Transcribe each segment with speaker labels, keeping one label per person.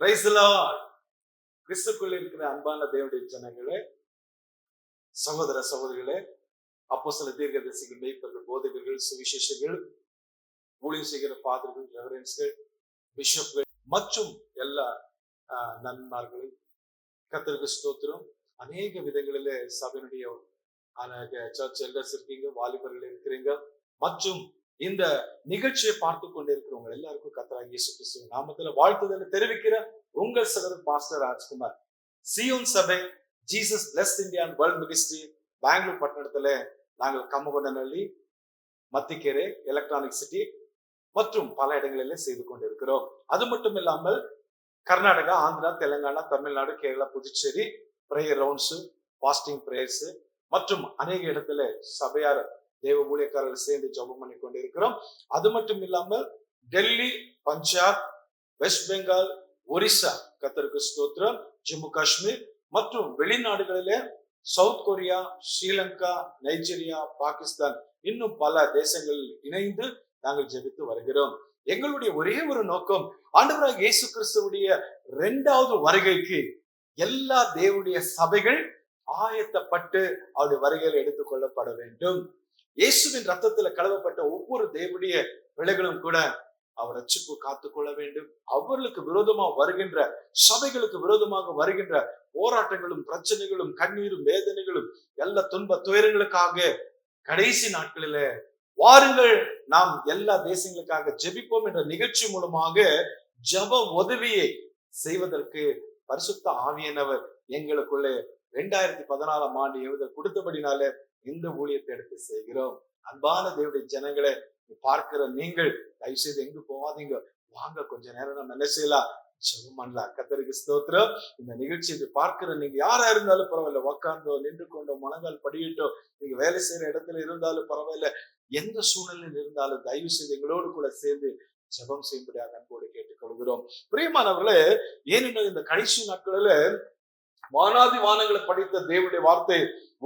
Speaker 1: Price the Lord. கிறிஸ்துக்குள் இருக்கிற அன்பான தேவனுடைய ஜனங்களே, சகோதர சகோதரிகளே, அப்போஸ்தலர், தீர்க்கதரிசிகள், மேய்ப்பர்கள், போதகர்கள், சுவிசேஷகர்கள், ஊழியம் செய்கிற ஃபாதர்கள், ரெவரன்ஸ்கள், பிஷப்கள் மற்றும் எல்லா நன்மார்களும் கர்த்தருக்கு ஸ்தோத்திரம். அநேக விதங்களிலே சபையினுடைய சர்ச் எல்டர்ஸ் இருக்கீங்க, வாலிபர்கள் இருக்கிறீங்க மற்றும் இந்த நிகழ்ச்சியை பார்த்து கொண்டிருக்கிறவங்க எல்லாருக்கும் கர்த்தராகிய இயேசு கிறிஸ்துவின் நாமத்துல வாழ்த்துதலை தெரிவிக்கிற உங்கள் சகோதரர் பாஸ்டர் ராஜ்குமார். சியோன் சபை Jesus blessed India world ministry Bangalore பட்டணத்துல நாங்கள் கம்மகொண்டநல்லி, மத்திக்கேரை, எலக்ட்ரானிக் சிட்டி மற்றும் பல இடங்களிலே செய்து கொண்டிருக்கிறோம். அது மட்டும் இல்லாமல் Karnataka, Andhra, Telangana, Tamil Nadu, Kerala, Puducherry prayer rounds, fasting prayers மற்றும் அநேக இடத்துல சபையார் தேவ ஊழியக்காரர்கள் சேர்ந்து ஜெபம் பண்ணி கொண்டிருக்கிறோம். அது மட்டும் இல்லாமல் டெல்லி, பஞ்சாப், வெஸ்ட் பெங்கால், ஒரிசா கர்த்தருக்கு ஸ்தோத்திரம், ஜம்மு காஷ்மீர் மற்றும் வெளிநாடுகளிலே South Korea, Sri Lanka, Nigeria, Pakistan இன்னும் பல தேசங்களில் இணைந்து நாங்கள் ஜெபித்து வருகிறோம். எங்களுடைய ஒரே ஒரு நோக்கம், ஆண்டவராகிய இயேசு கிறிஸ்துவுடைய 2வது வருகைக்கு எல்லா தேவனுடைய சபைகள் ஆயத்தப்பட்டு அவருடைய வருகையில் எடுத்துக் கொள்ளப்பட வேண்டும். இயேசுவின் ரத்தத்துல கழுவப்பட்ட ஒவ்வொரு தேவனுடைய பிள்ளைகளும் கூட அவர் ரட்சிப்பு காத்துக்கொள்ள வேண்டும். அவர்களுக்கு விரோதமாக வருகின்ற சபைகளுக்கு விரோதமாக வருகின்ற போராட்டங்களும் பிரச்சனைகளும் கண்ணீரும் வேதனைகளும் எல்லா துன்ப துயரங்களுக்காக கடைசி நாட்களில வாருங்கள் நாம் எல்லா தேசங்களுக்காக ஜெபிப்போம் என்ற நிகழ்ச்சி மூலமாக ஜெப உதவியை செய்வதற்கு பரிசுத்த ஆவியானவர் எங்களுக்குள்ளே 2014ஆம் ஆண்டு ஏவுதல் கொடுத்தபடினால இந்த ஊழியத்தை எடுத்து செய்கிறோம். அன்பான தேவனுடைய ஜனங்களை பார்க்கிற நீங்கள் தயவு செய்து எங்க போவாதீங்க, வாங்க கொஞ்ச நேரம் நம்ம என்ன செய்யலாம், ஜெபம் பண்ணலாம். கர்த்தருக்கு ஸ்தோத்திரம். இந்த நிகழ்ச்சியை பார்க்கிற நீங்க யாரா இருந்தாலும் பரவாயில்ல, உக்காந்தோ நின்று கொண்டோ முழங்கால் படியிட்டோ, நீங்க வேலை செய்யற இடத்துல இருந்தாலும் பரவாயில்ல, எந்த சூழ்நிலையில் இருந்தாலும் தயவு செய்து எங்களோடு கூட சேர்ந்து ஜெபம் செய்யும்படியாக அன்போடு கேட்டுக்கொள்கிறோம். பிரியமானவர்களே, ஏனென்றால் இந்த கடைசி நாட்களில வானாதி வானங்களை படித்த தேவனுடைய வார்த்தை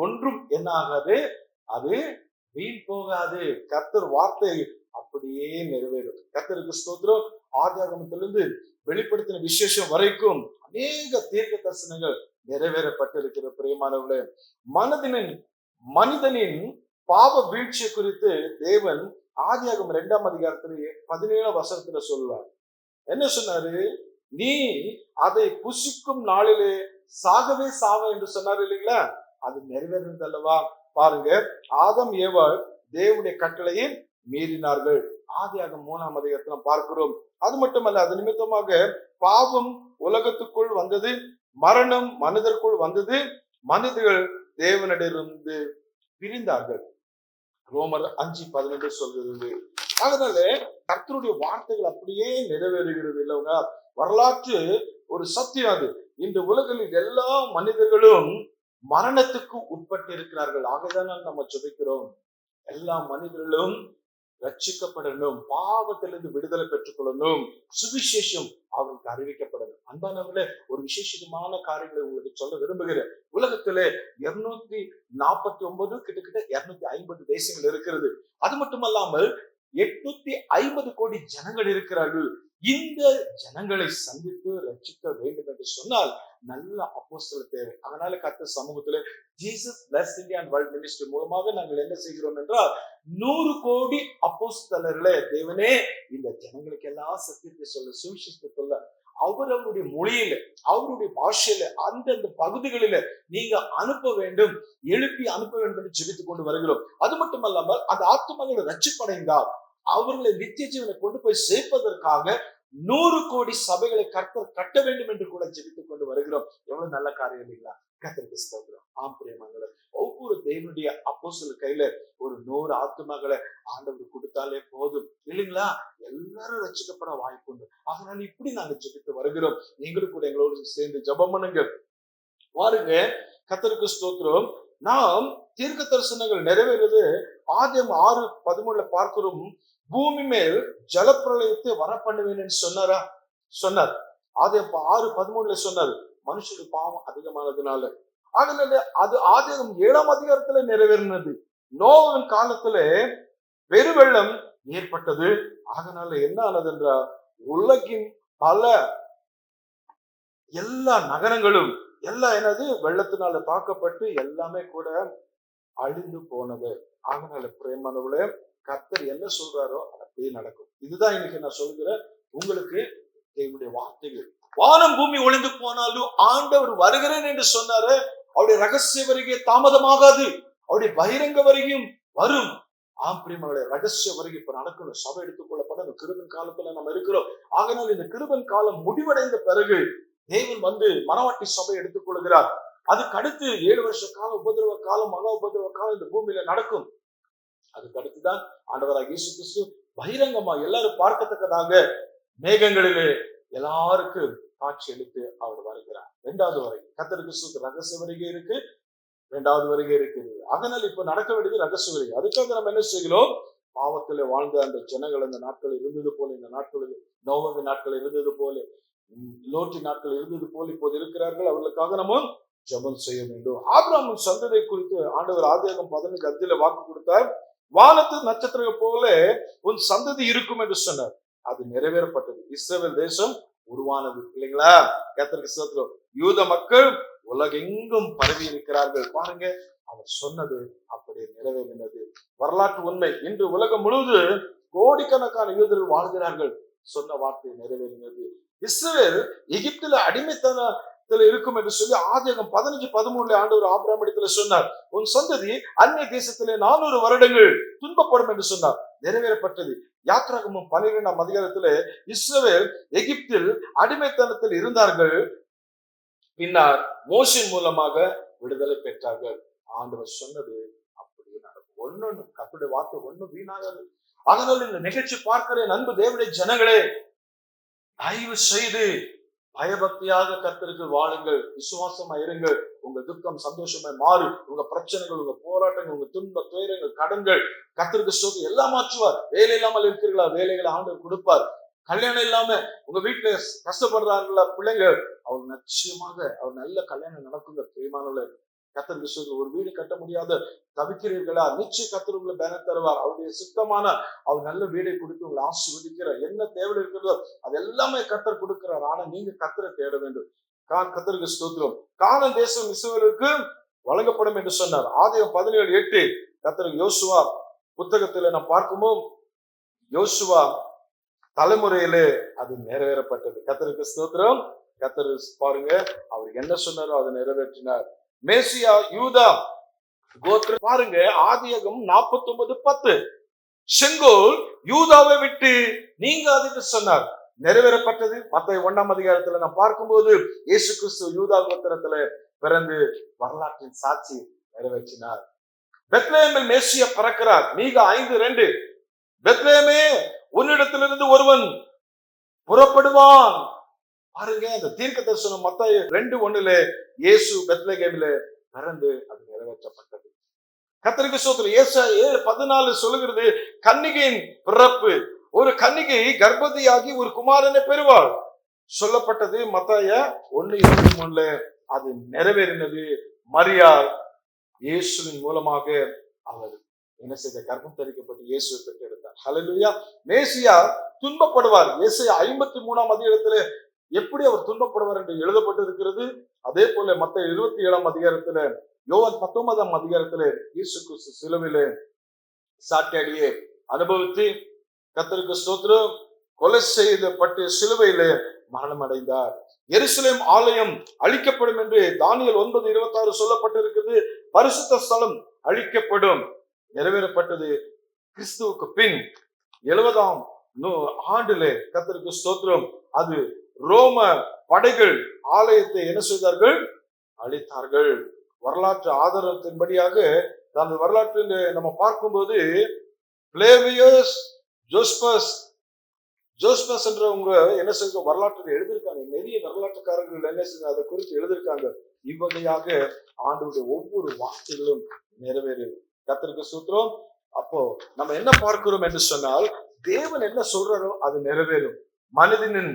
Speaker 1: ஒன்றும் என்ன ஆகாது, அது வீண் போகாது. கர்த்தர் வார்த்தை அப்படியே நிறைவேறும். கர்த்தருக்கு ஸ்தோத்திரம். ஆதியாகமத்திலிருந்து வெளிப்படுத்தின விசேஷம் வரைக்கும் அநேக தீர்க்க தரிசனங்கள் நிறைவேறப்பட்டிருக்கிற பிரியமானவர்களே, மனிதனின் பாவ வீழ்ச்சியை குறித்து தேவன் ஆதியாகமம் 2ஆம் அதிகாரத்திலே 17ஆம் வசனத்துல சொல்லுவார். என்ன சொன்னாரு? நீ அதை புசிக்கும் நாளிலே சாகவே சாவ என்று சொன்னார் இல்லைங்களா? அது நிறைவேறது அல்லவா? பாருங்க, ஆதம் ஏவாள் தேவனுடைய கட்டளையை மீறினார்கள். ஆதியாகமம் 3ஆம் அதிகாரத்துல பார்க்கிறோம். அது மட்டுமல்ல, அது நிமித்தமாக பாவம் உலகத்துக்குள் வந்தது, மரணம் மனிதருக்குள் வந்தது, மனிதர்கள் தேவனிடமிருந்து பிரிந்தார்கள். ரோமர் 5:12 சொல்கிறது. அதனால கர்த்தருடைய வார்த்தைகள் அப்படியே நிறைவேறுகிறது இல்லைங்க. வரலாற்று ஒரு சத்தியம் அது. இந்த உலகில் எல்லா மனிதர்களும் மரணத்துக்கு உட்பட்டு இருக்கிறார்கள். ஆகதான் நம்ம ஜெபிக்கிறோம், எல்லா மனிதர்களும் ரட்சிக்கப்படணும், பாவத்திலிருந்து விடுதலை பெற்றுக் கொள்ளணும், சுவிசேஷம் அவருக்கு அறிவிக்கப்படணும். அன்பானவர்களே, ஒரு விசேஷமான காரியங்களை உங்களுக்கு சொல்ல விரும்புகிறேன். உலகத்திலே 249 கிட்டத்தட்ட 250 தேசங்கள் இருக்கிறது. அது மட்டுமல்லாமல் 850 கோடி ஜனங்கள் இருக்கிறார்கள். இந்த ஜனங்களை சந்தித்து ரட்சிக்க வேண்டும் என்று சொன்னால் நல்ல அப்போஸ்தலர் தேவை. அதனால கர்த்தர் சமூகத்திலே Jesus blessed India world ministry மூலமாக நாங்கள் என்ன செய்கிறோம் என்றால் 100 கோடி அப்போஸ்தலர்களே தேவனே இந்த ஜனங்களுக்கு எல்லாம் சத்தியத்தை சொல்ல, சுவிசேஷத்தை சொல்ல, அவருடைய மொழியில, அவருடைய பாஷையில, அந்தந்த பகுதிகளில நீங்க அனுப்ப வேண்டும், எழுப்பி அனுப்ப வேண்டும் என்று ஜெபித்துக் கொண்டு வருகிறோம். அது மட்டுமல்லாமல் அந்த ஆத்துமக்களை ரட்சிப்படைந்தால் அவர்களை நித்திய ஜீவனை கொண்டு போய் சேர்ப்பதற்காக 100 கோடி சபைகளை கர்த்தர் கட்ட வேண்டும் என்று கூட ஜெபித்துக் கொண்டு வருகிறோம். எவ்வளவு நல்ல காரியம் இல்லைங்களா? கர்த்தருக்கு ஸ்தோத்திரம். ஆம் பிரியமானவர்களே, ஒவ்வொரு தேவனுடைய அப்போஸ்தலர் கையில ஒரு 100 ஆத்துமக்களை ஆண்டவர் கொடுத்தாலே போதும் இல்லைங்களா? எல்லாரும் ரட்சிக்கப்பட வாய்ப்பு உண்டு. அதனால இப்படி நாங்க ஜெபித்து வருகிறோம். நீங்களும் கூட எங்களோடு சேர்ந்து ஜெபம் பண்ணுங்க. பாருங்க, கர்த்தருக்கு ஸ்தோத்திரம். நாம் தீர்க்க தரிசனங்கள் நிறைவேறது ஆதியாகமம் 6:13 பார்க்கிறோம். பூமி மேல் ஜலப்பிரளயத்தை வரப்பண்ணுவேன் என்று சொன்னார். ஆதியாகமம் 6:13 சொன்னார். மனுஷனுடைய பாவம் அதிகமானதுனால. அதனால அது ஆதியாகமம் 7ஆம் அதிகாரத்துல நிறைவேறினது. நோவாவின் காலத்துல பெருவெள்ளம் ஏற்பட்டது. அதனால என்ன ஆனது என்றால் உலகின் பல எல்லா நகரங்களும் எல்லாம் என்னது வெள்ளத்தினால தாக்கப்பட்டு எல்லாமே கூட அழிந்து போனது. ஆகனால பிரேமானவளே, கர்த்தர் என்ன சொல்றாரோ அது அப்படியே நடக்கும். இதுதான் இன்னைக்கு நான் சொல்கிறேன் உங்களுக்கு தேவனுடைய வார்த்தைகள். வானம் பூமி ஒளிந்து போனாலும் ஆண்டவர் வருகிறேன் என்று சொன்னாரு. அவருடைய ரகசிய வருகை தாமதமாகாது, அவருடைய பகிரங்க வருகையும் வரும். பிரியமகளே, ரகசிய வருகை இப்ப நடக்கணும். சபை எடுத்துக்கொள்ளப்பட இந்த கிருபன் காலத்துல நம்ம இருக்கிறோம். ஆகனால் இந்த கிருபன் காலம் முடிவடைந்த பிறகு தேவன் வந்து மனவாட்டி சபை எடுத்துக் கொள்கிறார். அதுக்கு அடுத்து 7 வருஷ காலம் உபதிரவ காலம், மகா உபதிரவ காலம் இந்த பூமியில நடக்கும். அதுக்கு அடுத்துதான் ஆண்டவராக இயேசு கிறிஸ்து பகிரங்கமா எல்லாரும் பார்க்கத்தக்கதாக மேகங்களிலே எல்லாருக்கும் காட்சி அளித்து அவர் வருகிறார். 2வது வருகை, கர்த்தர் கிறிஸ்துவுக்கு ரகசிய வருகை இருக்கு, 2வது வருகை இருக்குது. அதனால் இப்ப நடக்க வேண்டியது ரகசிய வருகை. அதுக்காக நம்ம என்ன செய்கிறோம்? பாவத்திலே வாழ்ந்த அந்த ஜனங்கள் அந்த நாட்கள் இருந்தது போல, இந்த நாட்களில் நோவக நாட்கள் இருந்தது போல, லோட்டி நாட்கள் இருந்தது போல இப்போது இருக்கிறார்கள். அவர்களுக்காக நம்ம ஜெபம் செய்ய வேண்டும். ஆபிரகாமின் சந்ததியை குறித்து ஆண்டவர் ஆதியாகமம் 15:5 வாக்கு கொடுத்தார். வானத்து நட்சத்திரம் போல உன் சந்ததி இருக்கும் என்று சொன்னார். அது நிறைவேறப்பட்டது. இஸ்ரவேல் தேசம் உருவானது இல்லைங்களா? கர்த்தருக்கு ஸ்தோத்திரம். யூத மக்கள் உலகெங்கும் பரவி இருக்கிறார்கள். பாருங்க, அவர் சொன்னது அப்படியே நிறைவேறினது. வரலாற்று உண்மை. இன்று உலகம் முழுவது கோடிக்கணக்கான யூதர்கள் வாழ்கிறார்கள். சொன்ன வார்த்தை நிறைவேறினது. இஸ்ரவேல் எகிப்தில அடிமைத்தனத்துல இருக்கும் என்று சொல்லி ஆதியாகமம் 15:13 ஆண்டவர் ஆபிரகாம் இடத்துல சொன்னார். உன் சந்ததி அந்நிய தேசத்திலே 400 வருடங்கள் துன்பப்படும் என்று சொன்னார். நிறைவேறப்பட்டது. யாத்ராகமம் 12ஆம் அதிகாரத்திலே இஸ்ரவேல் எகிப்தில் அடிமைத்தனத்தில் இருந்தார்கள். பின்னர் மோசேயின் மூலமாக விடுதலை பெற்றார்கள். ஆண்டவர் சொன்னது அப்படியே நடக்கும். ஒன்னொன்னு கர்த்தருடைய வார்த்தை ஒன்னும் வீணாகாது. அதனால இந்த நிகழ்ச்சி பார்க்கிற அன்பு தேவனுடைய ஜனங்களே, தயவு செய்து பயபக்தியாக கர்த்தருக்கு வாழுங்கள், விசுவாசமா இருங்கள். உங்க துக்கம் சந்தோஷமா மாறு. உங்க பிரச்சனைகள், உங்க போராட்டங்கள், உங்க துன்ப துயரங்கள், கடன்கள் கர்த்தருக்கு ஸ்தோத்திரம் எல்லாம் மாற்றுவார். வேலை இல்லாமல் இருக்கிறீர்களா? வேலைகளை ஆண்டவர் கொடுப்பார். கல்யாணம் இல்லாம உங்க வீட்டுல கஷ்டப்படுறாங்களா பிள்ளைங்க, அவர் நிச்சயமாக அவர் நல்ல கல்யாணம் நடக்குங்க. பிரியமானவர்களே, கர்த்தருக்கு ஸ்தோத்திரம். ஒரு வீடு கட்ட முடியாத தவிக்கிறீர்களா? நிச்சயம் கர்த்தர் உங்களை பேனர் தருவார். அவருடைய சுத்தமான அவர் நல்ல வீடை கொடுத்து உங்களை ஆசீர்வதிக்கிறார். என்ன தேவை இருக்கிறதோ அது எல்லாமே கர்த்தர் கொடுக்கிறார். ஆனா நீங்க கர்த்தரை தேட வேண்டும். கர்த்தருக்கு ஸ்தோத்திரம். கானான் தேசம் இஸ்ரவேலுக்கு வழங்கப்படும் என்று சொன்னார். ஆதியாகமம் 17:8 கர்த்தர் யோசுவா புத்தகத்துல நாம் பார்க்கும்போது யோசுவா தலைமுறையிலே அது நிறைவேறப்பட்டது. கர்த்தருக்கு ஸ்தோத்திரம். கர்த்தர் பாருங்க, அவர் என்ன சொன்னாரோ அதை நிறைவேற்றினார். மேசியா யூதா கோத்திரம் பாருங்க, ஆதியாகமம் 49:10 செங்கோல் யூதாவை விட்டு நீங்காது சொன்னார். நிறைவேறப்பட்டது. மத்தேயு 1ஆம் அதிகாரத்துல நாம் பார்க்கும்போது இயேசு கிறிஸ்து யூதா கோத்திரத்துல பிறந்து வரலாற்றின் சாட்சி நிறைவேற்றினார். பெத்லெஹேமில் மேசியா பிறக்கிறார். மீகா 5:2 பெத்லெஹேமே உன்னிடத்திலிருந்து ஒருவன் புறப்படுவான். பாருங்க, அந்த தீர்க்க தரிசனம் மத்தேயு 2:1 இயேசு பெத்லெஹேமிலே பிறந்து அது நிறைவேற்றப்பட்டது. கர்த்தருக்கு ஸ்தோத்திரம். ஏசாயா 7:14 சொல்லுகிறது, கன்னிகையின் பிறப்பு. ஒரு கன்னிகை கர்ப்பவதியாகி ஒரு குமாரனை பெறுவாள் சொல்லப்பட்டது. மத்தேயு 1:23 அது நிறைவேறினது. மரியாள் இயேசுவின் மூலமாக அவர் என்ன செய்த? கர்ப்பம் தரிக்கப்பட்டு இயேசுவை பெற்றெடுத்தார். ஹல்லேலூயா. மேசியா துன்பப்படுவார். ஏசாயா 53ஆம் அதிகாரத்திலே எப்படி அவர் துன்பப்படுவார் என்று எழுதப்பட்டு இருக்கிறது. அதே போல மத்தேயு 27ஆம் அதிகாரத்துல, யோவான் 19ஆம் அதிகாரத்திலே இயேசு கிறிஸ்து சிலுவையிலே சாட்டையடியை அனுபவித்து கர்த்தருக்கு ஸ்தோத்திரம் கொலை செய்யப்பட்டு சிலுவையிலே மரணம் அடைந்தார். எருசலேம் ஆலயம் அழிக்கப்படும் என்று தானியேல் 9:26 சொல்லப்பட்டிருக்கிறது. பரிசுத்த ஸ்தலம் அழிக்கப்படும். நிறைவேறப்பட்டது. கிறிஸ்துவுக்கு பின் 70ஆம் ஆண்டிலே கர்த்தருக்கு ஸ்தோத்திரம் அது ரோம படைகள் ஆலயத்தை என்ன செய்தார்கள்? அழித்தார்கள். வரலாற்று ஆதாரத்தின்படியாக அந்த வரலாற்றில் நம்ம பார்க்கும்போது பிளேவியஸ் ஜோஸ்பஸ் என்றவங்க என்ன செய்ய வரலாற்றில் எழுதியிருக்காங்க. நிறைய வரலாற்றுக்காரர்கள் என்ன செய்ய அதை குறித்து எழுதியிருக்காங்க. இவ்வகையாக ஆண்டவருடைய ஒவ்வொரு வார்த்தைகளும் நிறைவேறும். கர்த்தருக்கு ஸ்தோத்திரம். அப்போ நம்ம என்ன பார்க்கிறோம் என்று சொன்னால், தேவன் என்ன சொல்றாரோ அது நிறைவேறும். மனிதனின்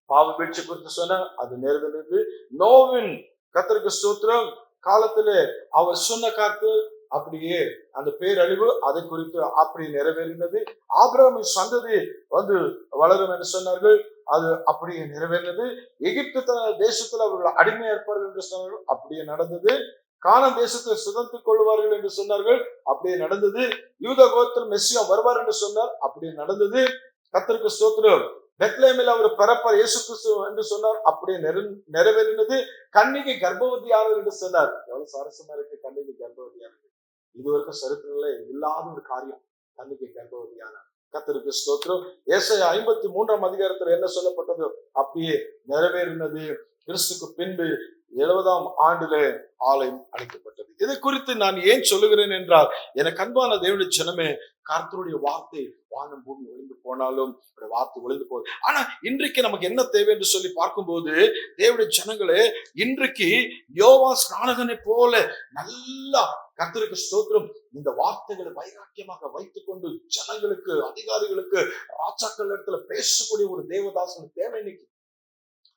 Speaker 1: பாவ வீழ்ச்சி குறித்து சொன்ன அது நிறைவேறது. நோவின் கர்த்தருக்கு ஸ்தோத்திரம் காலத்திலே அவர் சொன்ன காத்து அப்படியே அந்த பேரழிவு அதை குறித்து அப்படி நிறைவேறினது. ஆபிரகாமின் சந்ததி வந்து வளரும் என்று சொன்னார்கள். அது அப்படியே நிறைவேறினது. எகிப்து தேசத்துல அவர்கள் அடிமையா இருப்பார்கள் என்று சொன்னார்கள், அப்படியே நடந்தது. கானான் தேசத்தை சுதந்திரித்துக் கொள்வார்கள் என்று சொன்னார்கள், அப்படியே நடந்தது. யூதா கோத்திரம் மெஸ்ஸியா வருவார் என்று சொன்னார், அப்படியே நடந்தது. கர்த்தருக்கு ஸ்தோத்திரம். பெத்லகேமில் அவர் பிறப்பார் இயேசு கிறிஸ்து என்று சொன்னார், அப்படியே நிறைவேறினது. கன்னிகை கர்ப்பவதியானவர் என்று சொன்னார். எவ்வளவு சுவாரஸ்யமா இருக்கு, கன்னிகை கர்ப்பவதியானது. இதுவரைக்கும் சரித்திரங்களே இல்லாத ஒரு காரியம், கன்னிகை கர்ப்பவதியானார். கர்த்தருக்கு ஸ்தோத்திரம். ஏசாயா 53ஆம் அதிகாரத்துல என்ன சொல்லப்பட்டதோ அப்படியே நிறைவேறினது. கிறிஸ்துக்கு பின்பு 70ஆம் ஆண்டுல ஆலயம் அழைக்கப்பட்டது. இதை குறித்து நான் ஏன் சொல்லுகிறேன் என்றால், எனக்கு அன்பான தேவனுடைய ஜனமே, கர்த்தருடைய வார்த்தை வானம் பூமி ஒளிந்து போனாலும் வார்த்தை ஒளிந்து போகுது. ஆனா இன்றைக்கு நமக்கு என்ன தேவை என்று சொல்லி பார்க்கும்போது, தேவனுடைய ஜனங்களே, இன்றைக்கு யோவான் ஸ்நானகனை போல நல்லா கர்த்தருக்கு ஸ்தோத்திரம் இந்த வார்த்தைகளை வைராக்கியமாக வைத்துக் கொண்டு ஜனங்களுக்கு, அதிகாரிகளுக்கு, ராஜாக்கள் இடத்துல பேசக்கூடிய ஒரு தேவதாசன் தேவை இன்னைக்கு.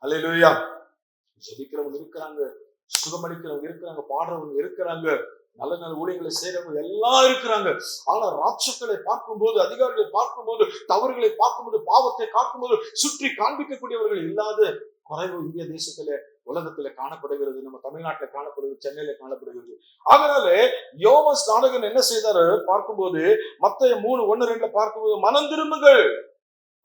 Speaker 1: அல்லேலூயா. ஜெபிக்கிறவங்க இருக்கிறாங்க, சுகமளிக்கிறவங்க இருக்கிறாங்க, பாடுறவங்க இருக்கிறாங்க, நல்ல நல்ல ஊழியர்களை செய்யறவங்க எல்லாம் இருக்கிறாங்க. ஆனா ராட்சக்களை பார்க்கும்போது, அதிகாரிகளை பார்க்கும்போது, தவறுகளை பார்க்கும்போது, பாவத்தை பார்க்கும்போது சுற்றி காண்பிக்கக்கூடியவர்கள் இல்லாத குறைவு இந்திய தேசத்திலே, உலகத்திலே காணப்படுகிறது. நம்ம தமிழ்நாட்டில காணப்படுகிறது, சென்னையில காணப்படுகிறது. அதனால யோவான் ஸ்நானகன் என்ன செய்தாரு பார்க்கும்போது, மத்தேயு 3:1-2 பார்க்கும்போது, மனம் திரும்புங்கள்,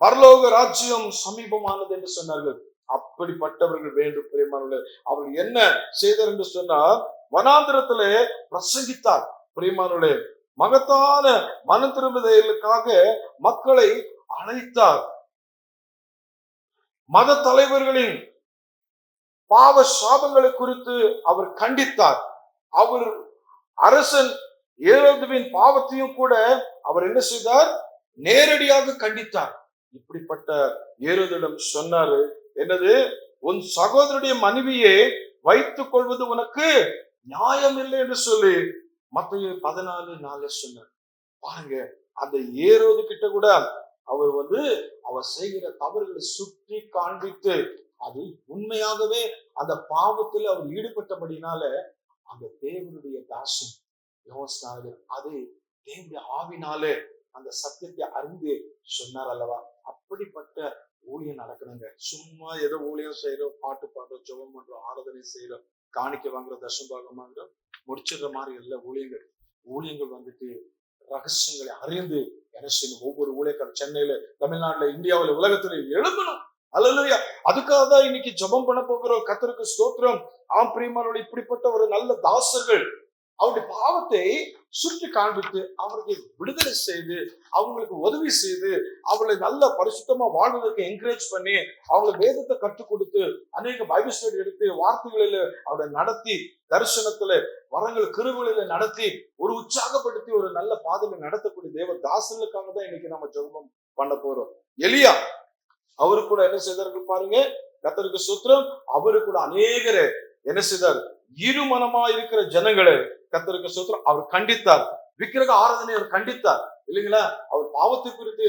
Speaker 1: பரலோக ராஜ்யம் சமீபமானது என்று சொன்னார்கள். அப்படிப்பட்டவர்கள் வேண்டும் பிரியமானவர்களே. அவர்கள் என்ன செய்தார் என்று சொன்னால், வனாந்திரத்திலே பிரசங்கித்தார். பிரியமானவர்களே, மகத்தான மனம் திரும்புதலுக்காக மக்களை அழைத்தார். மத தலைவர்களின் பாவ சாபங்களை குறித்து அவர் கண்டித்தார். அவர் அரசன் ஏரோதுவின் பாவத்தையும் கூட அவர் என்ன செய்தார், நேரடியாக கண்டித்தார். இப்படிப்பட்ட ஏரோதிடம் சொன்னாரு, என்னது, உன் சகோதரனுடைய மனைவியை வைத்துக் கொள்வது உனக்கு நியாயம் இல்லை என்று சொல்லி மத்தேயு 14:4 சொன்னார். பாருங்க, அந்த ஏரோது கிட்ட கூட அவர் அவர் செய்கிற தவறுகளை சுற்றி காண்பித்து, அது உண்மையாகவே அந்த பாவத்தில் அவர் ஈடுபட்டபடினால அந்த தேவனுடைய தாசன் யோவான் அது தேவனுடைய ஆவினாலே அந்த சத்தியத்தை அறிந்து சொன்னார் அல்லவா. அப்படிப்பட்ட ஊழியம் நடக்கணுங்க. சும்மா ஏதோ ஊழியம் செய்யறோம், பாட்டு பாடுறோம், ஜெபம் பண்றோம், ஆராதனை செய்யறோம், காணிக்கை வாங்குறோம், தசம்பாகம் வாங்குறோம், முடிச்சிடுற மாதிரி இல்ல ஊழியங்கள். ரகசியங்களை அறிந்து என்ன செய்யணும், ஒவ்வொரு ஊழியக்காரர் சென்னையில, தமிழ்நாட்டுல, இந்தியாவில, உலகத்துல எழும்பணும். அல்லேலூயா. அதுக்காக தான் இன்னைக்கு ஜெபம் பண்ண போகிறோம். கர்த்தருக்கு ஸ்தோத்திரம். ஆம் பிரியமானவர்களே, இப்படிப்பட்ட ஒரு நல்ல தாசர்கள் அவருடைய பாவத்தை சுற்றி காண்பித்து அவருக்கு விடுதலை செய்து, அவங்களுக்கு உதவி செய்து, அவர்களை நல்ல பரிசுத்தமா வாழ்வதற்கு என்கரேஜ் பண்ணி, அவங்களுக்கு வேதத்தை கற்றுக் கொடுத்து, அநேக பைபிள் ஸ்டடி எடுத்து, வார்த்தைகளில அவரை நடத்தி, தரிசனத்துல வரங்கள் கிருபைகளில நடத்தி, ஒரு உற்சாகப்படுத்தி ஒரு நல்ல பாதையில நடத்தக்கூடிய தேவ தாசர்களுக்காக தான் இன்னைக்கு நம்ம ஜெபம் பண்ண போறோம். எலியா அவரு கூட என்ன செய்தாரு பாருங்க, கர்த்தருக்கு ஸ்தோத்திரம். அவரு கூட அநேகரை என்ன செய்தார், இருமனமா இருக்கிற ஜனங்களை கர்த்தருக்கு ஸ்தோத்திரம் அவர் கண்டித்தார். விக்கிரக ஆராதனை அவர் கண்டித்தார் இல்லைங்களா. அவர் பாவத்தை குறித்து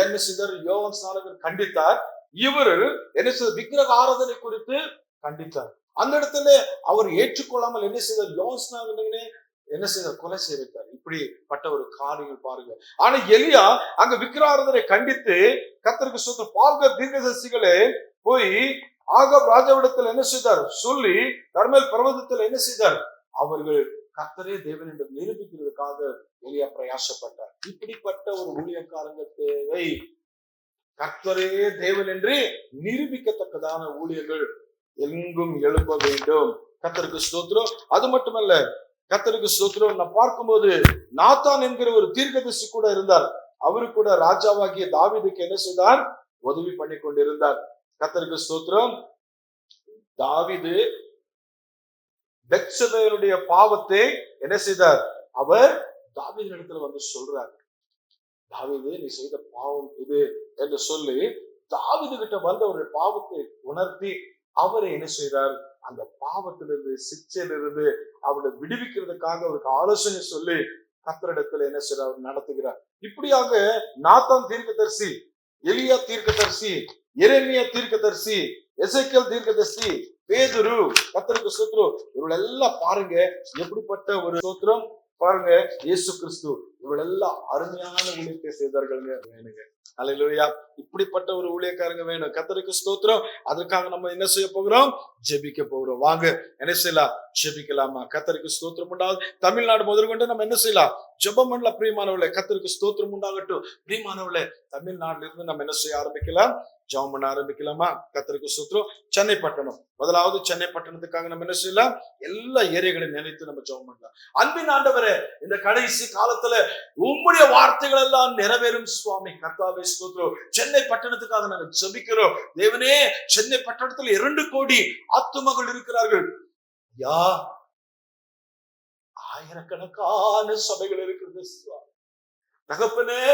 Speaker 1: என்ன செய்தார், யோவான் ஸ்நானகர் கண்டித்தார். இவர் என்ன செய்தார், விக்கிரக ஆராதனை குறித்து கண்டித்தார். அந்த இடத்துல அவர் ஏற்றுக்கொள்ளாமல் என்ன செய்தார், யோவான் ஸ்நானகனை என்ன செய்தார், கொலை செய்தார். இப்படிப்பட்ட ஒரு காரியங்கள் பாருங்க. ஆனா எலியா அங்க விக்கிரகாராதனை கண்டித்து கர்த்தருக்கு ஸ்தோத்திரம் பார்க்க தீர்க்கதரிசிகளே போய் ஆகாப் ராஜாவிடத்தில் என்ன செய்தார் சொல்லி, கர்மேல் பர்வதத்தில் என்ன செய்தார், அவர்கள் கர்த்தரே தேவன் என்று நிரூபிக்கிறதுக்காக எலியா பிரயாசப்பட்டார். இப்படிப்பட்ட ஒரு ஊழியக்காரங்க தேவை. கர்த்தரே தேவன் என்று நிரூபிக்கத்தக்கதான ஊழியர்கள் எங்கும் எழும்ப வேண்டும். கர்த்தருக்கு ஸ்தோத்திரம். அது மட்டுமல்ல, கர்த்தருக்கு ஸ்தோத்திரம். நான் பார்க்கும்போது நாத்தான் என்கிற ஒரு தீர்க்கதரிசி கூட இருந்தார். அவரு கூட ராஜாவாகிய தாவீதுக்கு என்ன செய்தார், உதவி பண்ணி கொண்டிருந்தார். கர்த்தருக்கு ஸ்தோத்திரம். தாவீது பெத்சபேயுடைய பாவத்தை என்ன செய்தார், அவர் தாவீது இடத்துல சொல்றார், தாவீது நீ செய்த பாவம் இது என்று சொல்லி தாவீது கிட்ட அவருடைய பாவத்தை உணர்த்தி அவரை என்ன செய்தார், அந்த பாவத்திலிருந்து, சிக்ஷையிலிருந்து அவரை விடுவிக்கிறதுக்காக அவருக்கு ஆலோசனை சொல்லி கர்த்தரிடத்துல என்ன செய்யறார், நடத்துகிறார். இப்படியாக நாத்தான் தீர்க்கதரிசி, எலியா தீர்க்கதரிசி, எரேமியா தீர்க்கதரிசி, எசேக்கியேல் தீர்க்கதரிசி, பேதுரு, கர்த்தருக்கு ஸ்தோத்திரம், இவர்கள் எல்லாம் பாருங்க எப்படிப்பட்ட ஒரு ஸ்தோத்திரம் பாருங்க. இயேசு கிறிஸ்து இவளெல்லாம் அருமையான ஊழியத்தை செய்தார்கள் வேணுங்க. அல்லேலூயா. இப்படிப்பட்ட ஒரு ஊழியக்காரங்க வேணும். கர்த்தருக்கு ஸ்தோத்திரம். அதற்காக நம்ம என்ன செய்ய போகிறோம்? ஜெபிக்க போகிறோம். வாங்க என்ன செய்யலாம்? ஜெபிக்கலாமா? கர்த்தருக்கு ஸ்தோத்திரம் உண்டாகும். தமிழ்நாடு முதற்கொண்டு நம்ம என்ன செய்யலாம்? ஜெபம் பண்ணலாம். பிரியமானவர்களே, கர்த்தருக்கு ஸ்தோத்திரம் உண்டாகட்டும். பிரியமானவர்களே, தமிழ்நாட்டில இருந்து நம்ம என்ன செய்ய ஆரம்பிக்கலாம்? ஜெபம் பண்ண ஆரம்பிக்கலாமா? கர்த்தருக்கு ஸ்தோத்திரம். சென்னை பட்டணம், முதலாவது சென்னை பட்டணத்துக்காக நம்ம என்ன செய்யலாம்? எல்லா ஏரியாக்களையும் நினைத்து நம்ம ஜெபம் பண்ணலாம். அன்பின் ஆண்டவரே, இந்த கடைசி காலத்துல உம்முடைய வார்த்தைகள் எல்லாம் நிறைவேறும் சுவாமி. கர்த்தாவே ஸ்தோத்திரம். சென்னை பட்டணத்துக்காக நாங்கள் ஜெபிக்கிறோம். தேவனே, சென்னை பட்டணத்துல 2 கோடி ஆத்துமகள் இருக்கிறார்கள். யா, ஆயிரக்கணக்கான சபைகள் இருக்கிறது சுவாமி. தகப்பனே,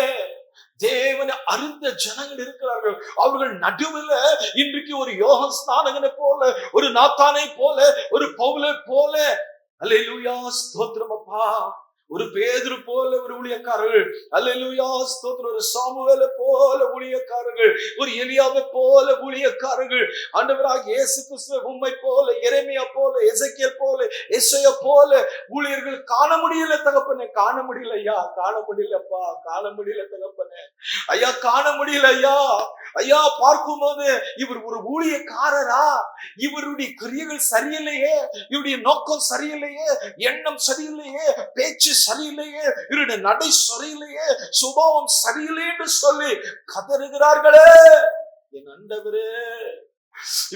Speaker 1: தேவனை அறிந்த ஜனங்கள் இருக்கிறார்கள். அவர்கள் நடுவில் இன்றைக்கு ஒரு யோகன் ஸ்நானகனை போல, ஒரு நாத்தானை போல, ஒரு பவுலை போல, அல்லேலூயா ஸ்தோத்திரம் அப்பா, ஒரு பேதுரு போல ஒரு ஊழியக்காரர்கள், அல்லேலூயா ஸ்தோத்திரம், ஒரு சாமுவேலை போல ஊழியக்காரர்கள், ஒரு எலியாவை போல ஊழியக்காரர்கள், ஆண்டவராகிய இயேசு கிறிஸ்து உம்மை போல, எரேமியா போல, எசேக்கியேல் போல, எசேயா போல ஊழியர்கள் காண முடியல தகப்பனே. காண முடியல ஐயா, காண முடியலப்பா, காண முடியல தகப்பனே. ஐயா, காண முடியல ஐயா. ஐயா, பார்க்கும்போது இவர் ஒரு ஊழியக்காரரா? இவருடைய கிரியைகள் சரியில்லையே, இவருடைய நோக்கம் சரியில்லையே, எண்ணம் சரியில்லையே, பேச்சு சரியில்லையே, இவருடைய நடை சரியில்லையே, சுபாவம் சரியில்லை என்று சொல்லி கதறுகிறார்களே. என் ஆண்டவரே,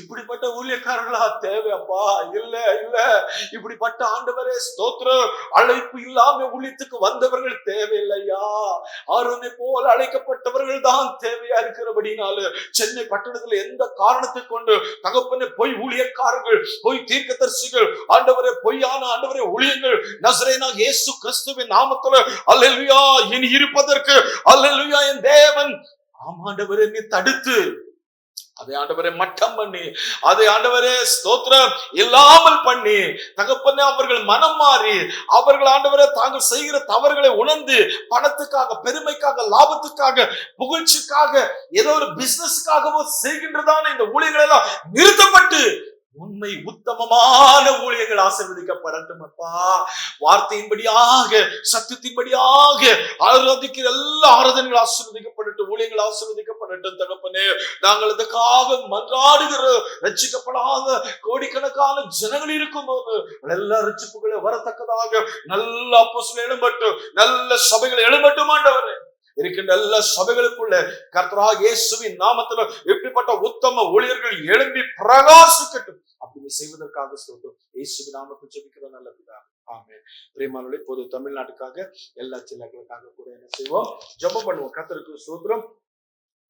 Speaker 1: இப்படிப்பட்ட ஊழியக்காரர்களா தேவை அப்பா? இல்ல இல்ல, இப்படிப்பட்ட ஆண்டவரே ஸ்தோத்திரம், அழைப்பு இல்லாம ஊழியத்துக்கு வந்தவர்கள் தேவையில்லையா? ஆரோனை போல அழைக்கப்பட்டவர்கள் தான் தேவையா இருக்கிறபடினால சென்னை பட்டணத்துல எந்த காரணத்தை கொண்டு தகப்பனே பொய் ஊழியக்காரர்கள், பொய் தீர்க்கதரிசிகள், ஆண்டவரே பொய்யான ஆண்டவரே ஊழியங்கள் நசரேயனாகிய இயேசு கிறிஸ்துவின் நாமத்துல அல்லேலூயா இனி இருப்பதற்கு அல்லேலூயா என் தேவன் ஆமாண்டவரே நீ தடுத்து அதை ஆண்டவரே மட்டம் பண்ணி, அதை ஆண்டவரே ஸ்தோத்திரம் இல்லாமல் பண்ணி தகப்பனே அவர்கள் மனம் மாறி, அவர்கள் ஆண்டவரே தாங்கள் செய்கிற தவறுகளை உணர்ந்து பணத்துக்காக, பெருமைக்காக, லாபத்துக்காக, புகழ்ச்சிக்காக, ஏதோ ஒரு பிசினஸ்க்காகவோ செய்கின்றதான இந்த ஊழியர்கள் எல்லாம் நிறுத்தப்பட்டு உண்மை உத்தமமான ஊழியர்கள் ஆசீர்வதிக்கப்படட்டும் அப்பா. வார்த்தையின்படியாக, சத்தியத்தின்படியாக ஆராதிக்கிற எல்லா ஆராதனைகள் ஆசீர்வதிக்கப்படட்டும், ஊழியங்கள் ஆசீர்வதிக்கப்படட்டும் தகப்பனே. நாங்கள் இதற்காக மன்றாடுகிற ரட்சிக்கப்படாத கோடிக்கணக்கான ஜனங்கள் இருக்கும் போது எல்லா ரட்சிப்புகளை வரத்தக்கதாக நல்ல அப்போஸ்தலர்கள் எழும்பட்டும், நல்ல சபைகள் எழும்பட்டும் ஆண்டவரே. இருக்கின்ற எல்லா சபைகளுக்குள்ள கர்த்தராகிய இயேசுவின் நாமத்துல எப்படிப்பட்ட உத்தம ஊழியர்கள் எழும்பி பிரகாசிக்கட்டும். அப்படி செய்வதற்காக ஸ்தோத்திரம். இயேசுவின் நாமத்தில் ஜெபிக்கிறோம் நல்ல பிதாவே, ஆமென். பிரியமானவர்களே, பொது தமிழ்நாட்டுக்காக எல்லா ஜில்லாக்களுக்காக கூட என்ன செய்வோம்? ஜெபம் பண்ணுவோம். கர்த்தருக்கு ஸ்தோத்திரம்.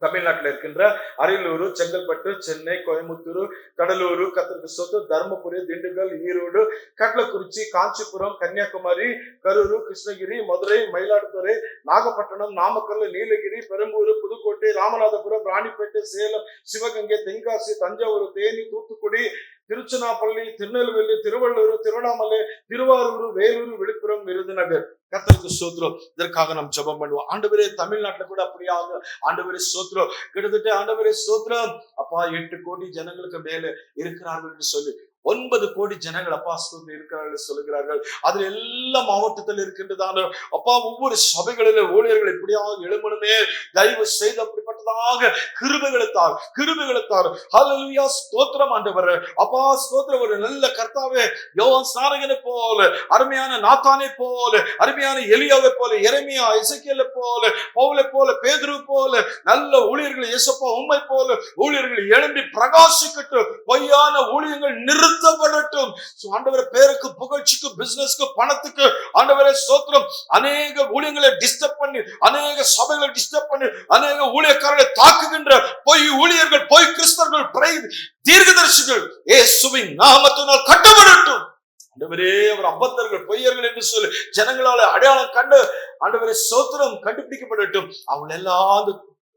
Speaker 1: தமிழ்நாட்டில் இருக்கின்ற அரியலூர், செங்கல்பட்டு, சென்னை, கோயம்புத்தூர், கடலூர், கர்த்தருக்கு ஸ்தோத்திரம், தர்மபுரி, திண்டுக்கல், ஈரோடு, கள்ளக்குறிச்சி, காஞ்சிபுரம், கன்னியாகுமரி, கரூர், கிருஷ்ணகிரி, மதுரை, மயிலாடுதுறை, நாகப்பட்டினம், நாமக்கல், நீலகிரி, பெரம்பூர், புதுக்கோட்டை, ராமநாதபுரம், ராணிப்பேட்டை, சேலம், சிவகங்கை, தென்காசி, தஞ்சாவூர், தேனி, தூத்துக்குடி, திருச்சிராப்பள்ளி, திருநெல்வேலி, திருவள்ளூர், திருவண்ணாமலை, திருவாரூர், வேலூர், விழுப்புரம், விருதுநகர். கர்த்தருக்கு ஸ்தோத்திரம். இதற்காக நாம் ஜெபம் பண்ணுவோம். ஆண்டவரே, தமிழ்நாட்டுல கூட அப்படியாக ஆண்டவரே ஸ்தோத்திரம், கிட்டத்தட்ட ஆண்டவரே ஸ்தோத்திரம் அப்பா 8 கோடி ஜனங்களுக்கு மேல இருக்கிறார்கள் என்று சொல்லி 9 கோடி ஜனங்கள் அப்பா ஸ்தோத்திரம் இருக்கிறார்கள் சொல்லுகிறார்கள். அதுல எல்லா மாவட்டத்தில் இருக்கின்றதான அப்பா ஒவ்வொரு சபைகளில ஊழியர்கள் எப்படியாக எழுமணுமே, தயவு செய்து அப்படிப்பட்டதாக கிருபைகளுத்தார். ஹல்லேலூயா ஸ்தோத்திரம் ஆண்டவரே. அப்பா ஸ்தோத்திரம். ஒரு நல்ல கர்த்தாவே, யோவான் ஸ்நானகனை போல, அருமையான நாத்தானை போல, அருமையான எலியாவை போல, எரேமியா, எசேக்கியேலை போல, பவுலை போல, பேதுரு போல நல்ல ஊழியர்கள் இயேசுப்பா உம்மை போல ஊழியர்கள் எழும்பி பிரகாசிக்கட்டும். பொய்யான ஊழியங்கள் நிறுத்தப்படட்டும். ஆண்டவரே, பேருக்கு, புகழ்ச்சிக்கு, பிசினஸ்க்கு, பணத்துக்கு ஆண்டவரே ஸ்தோத்திரம் அநேக ஊழியங்களை டிஸ்டர்ப் பண்ணி, அநேக சபைகளை டிஸ்டர்ப் பண்ணி, அநேக ஊழியக்காரர்களை தாக்குகின்ற பொய் ஊழியர்கள், பொய் கிறிஸ்தவர்கள், தீர்க்கதரிசிகள் இயேசுவின் நாமத்தினால் கட்டப்படட்டும். ஆண்டவரே, அவர் அபத்தர்கள், பொய்யர்கள் என்று சொல்லி ஜனங்களால அடையாளம் கண்டு ஆண்டவரே ஸ்தோத்திரம் கண்டுபிடிக்கப்படட்டும். அவங்க எல்லா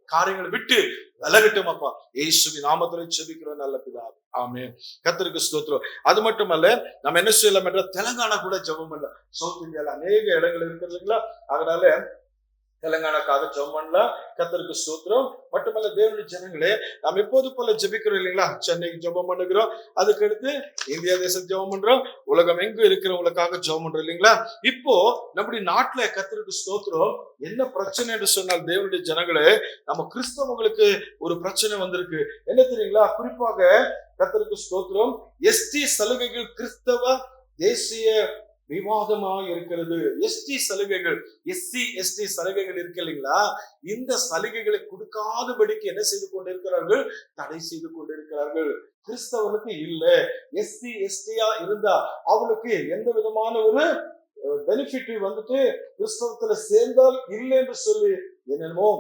Speaker 1: காரியங்களை விட்டு விலகட்டும் அப்பா. இயேசுவின் நாமத்திலே ஜெபிக்கிறோம் நல்ல பிதாவே, ஆமென். கர்த்தருக்கு ஸ்தோத்திரம். அது மட்டுமல்ல, நம்ம என்ன செய்யலாம் என்ற தெலுங்கானா கூட ஜெபம் பண்ணலாம். சவுத் இந்தியால அநேக இடங்கள் இருக்கிறது இல்லைங்களா? அதனால தெலுங்கானாக்காக ஜெபம் பண்ணலாம். கர்த்தருக்கு ஸ்தோத்திரம். மட்டுமல்ல தேவனுடைய ஜனங்களே, நாம் எப்போது போல ஜெபிக்கிறோம் இல்லைங்களா? சென்னைக்கு ஜெபம் பண்ணுகிறோம், அதுக்கு அடுத்து இந்தியா தேசம் ஜெபம் பண்றோம், உலகம் எங்கும் இருக்கிறவங்களுக்காக ஜெபம் பண்றோம் இல்லைங்களா? இப்போ நம்முடைய நாட்டுல கர்த்தருக்கு ஸ்தோத்திரம் என்ன பிரச்சனை என்று சொன்னால், தேவனுடைய ஜனங்களே, நம்ம கிறிஸ்தவங்களுக்கு ஒரு பிரச்சனை வந்திருக்கு. என்ன தெரியுங்களா? குறிப்பாக கர்த்தருக்கு ஸ்தோத்திரம் எஸ்டி சலுகைகள் கிறிஸ்தவ தேசிய விவாதமா இருக்கிறது. எஸ்டி சலுகைகள், எஸ்டி சலுகைகள் இருக்கு இல்லைங்களா? இந்த சலுகைகளை கொடுக்காதபடிக்கு என்ன செய்து கொண்டிருக்கிறார்கள்? தடை செய்து கொண்டிருக்கிறார்கள். கிறிஸ்தவனுக்கு இல்ல, எஸ்டியா இருந்தா அவளுக்கு எந்த விதமான ஒரு பெனிஃபிட் வந்துட்டு கிறிஸ்தவத்துல சேர்ந்தால் இல்லை என்று சொல்லி என்னென்னமோ